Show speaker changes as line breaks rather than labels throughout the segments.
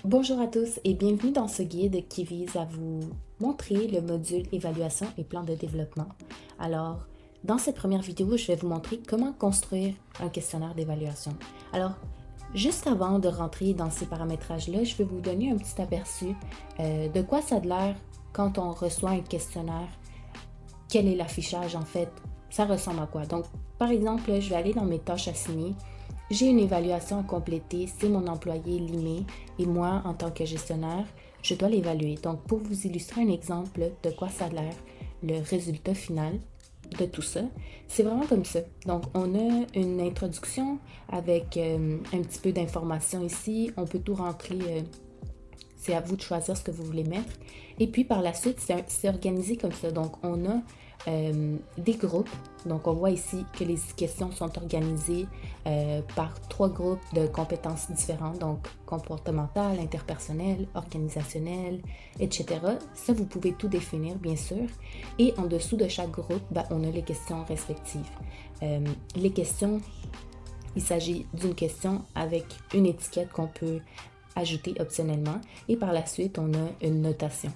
Bonjour à tous et bienvenue dans ce guide qui vise à vous montrer le module évaluation et plan de développement. Alors, dans cette première vidéo, je vais vous montrer comment construire un questionnaire d'évaluation. Alors, juste avant de rentrer dans ces paramétrages-là, je vais vous donner un petit aperçu de quoi ça a l'air quand on reçoit un questionnaire. Quel est l'affichage en fait? Ça ressemble à quoi? Donc, par exemple, je vais aller dans mes tâches assignées. J'ai une évaluation à compléter, c'est mon employé Limé et moi, en tant que gestionnaire, je dois l'évaluer. Donc, pour vous illustrer un exemple de quoi ça a l'air, le résultat final de tout ça, c'est vraiment comme ça. Donc, on a une introduction avec un petit peu d'informations ici. On peut tout rentrer, c'est à vous de choisir ce que vous voulez mettre. Et puis, par la suite, c'est organisé comme ça. Donc, on a des groupes. Donc, on voit ici que les questions sont organisées par 3 groupes de compétences différentes, donc comportementales, interpersonnelles, organisationnelles, etc. Ça, vous pouvez tout définir, bien sûr. Et en dessous de chaque groupe, on a les questions respectives. Les questions, il s'agit d'une question avec une étiquette qu'on peut ajouter optionnellement. Et par la suite, on a une notation.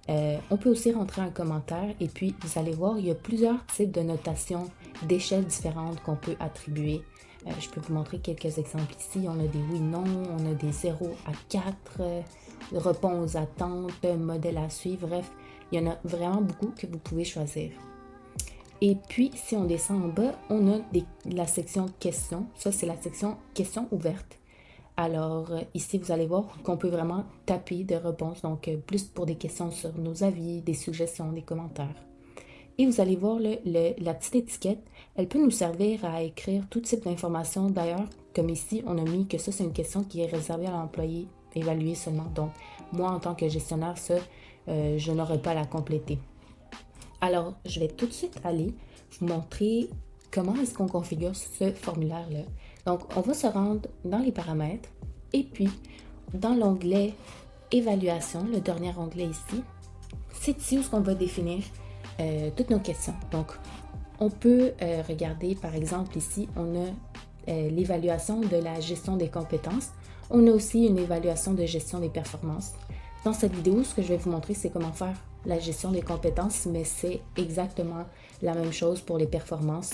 On peut aussi rentrer un commentaire et puis vous allez voir, il y a plusieurs types de notations d'échelles différentes qu'on peut attribuer. Je peux vous montrer quelques exemples ici. On a des oui-non, on a des 0 à 4, réponse aux attentes, modèle à suivre. Bref, il y en a vraiment beaucoup que vous pouvez choisir. Et puis, si on descend en bas, on a la section questions. Ça, c'est la section questions ouvertes. Alors, ici, vous allez voir qu'on peut vraiment taper des réponses, donc plus pour des questions sur nos avis, des suggestions, des commentaires. Et vous allez voir la petite étiquette, elle peut nous servir à écrire tout type d'informations. D'ailleurs, comme ici, on a mis que ça, c'est une question qui est réservée à l'employé évalué seulement. Donc, moi, en tant que gestionnaire, ça, je n'aurai pas à la compléter. Alors, je vais tout de suite aller vous montrer comment est-ce qu'on configure ce formulaire-là. Donc, on va se rendre dans les paramètres et puis dans l'onglet évaluation, le dernier onglet ici, c'est ici où on va définir toutes nos questions. Donc, on peut regarder par exemple ici, on a l'évaluation de la gestion des compétences. On a aussi une évaluation de gestion des performances. Dans cette vidéo, ce que je vais vous montrer, c'est comment faire la gestion des compétences, mais c'est exactement la même chose pour les performances.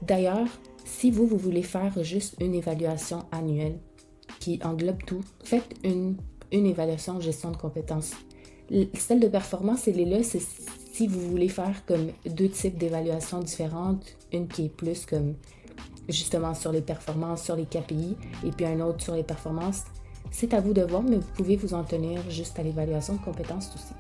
D'ailleurs, si vous voulez faire juste une évaluation annuelle qui englobe tout, faites une évaluation de gestion de compétences. Celle de performance, elle est là, c'est si vous voulez faire comme 2 types d'évaluations différentes, une qui est plus comme justement sur les performances, sur les KPI, et puis un autre sur les performances. C'est à vous de voir, mais vous pouvez vous en tenir juste à l'évaluation de compétences aussi.